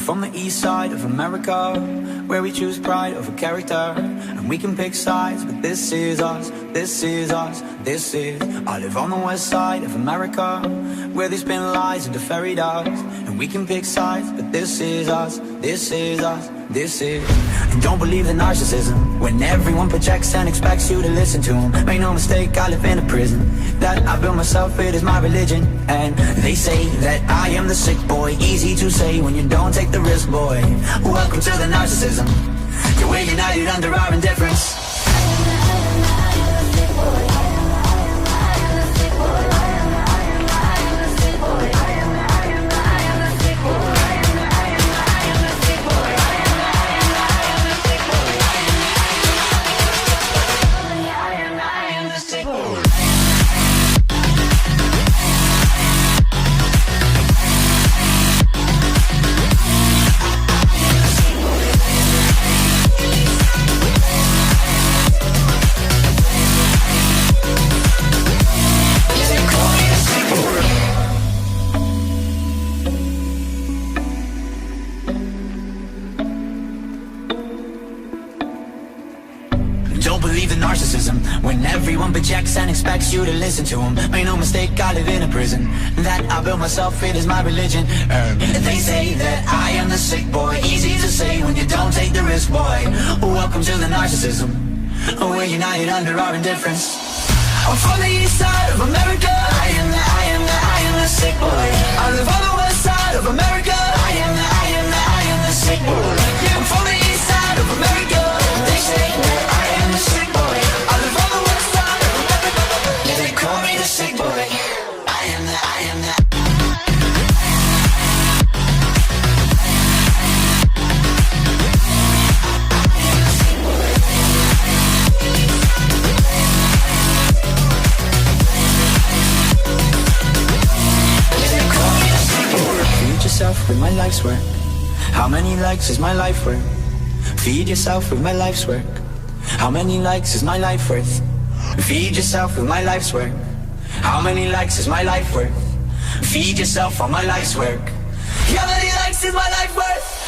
from the east side of America, where we choose pride over character. And we can pick sides, but this is us, this is us, this is. I live on the west side of America, where they spin lies into fairy dust. And we can pick sides, but this is us, this is us, this is. And don't believe the narcissism, when everyone projects and expects you to listen to them. Make no mistake, I live in a prison that I built myself, it is my religion. And they say that I am the sick boy, easy to say when you don't take the risk, boy. Welcome to the narcissism, we're united under our indifference. Don't believe the narcissism, when everyone projects and expects you to listen to them. Make no mistake, I live in a prison that I built myself, it is my religion. They say that I am the sick boy, easy to say when you don't take the risk, boy. Welcome to the narcissism, we're united under our indifference. I'm from the east side of America, I am the sick boy. I live on the west side of America, I am the sick boy. I'm from the east side of America, they say that I am the sick boy. I live on the west side of America, yeah, they call me the sick boy. I am the Feed yourself with my life's work. How many likes is my life worth? Feed yourself with my life's work. How many likes is my life worth? Feed yourself with my life's work. How many likes is my life worth? Feed yourself on my life's work. How many likes is my life worth?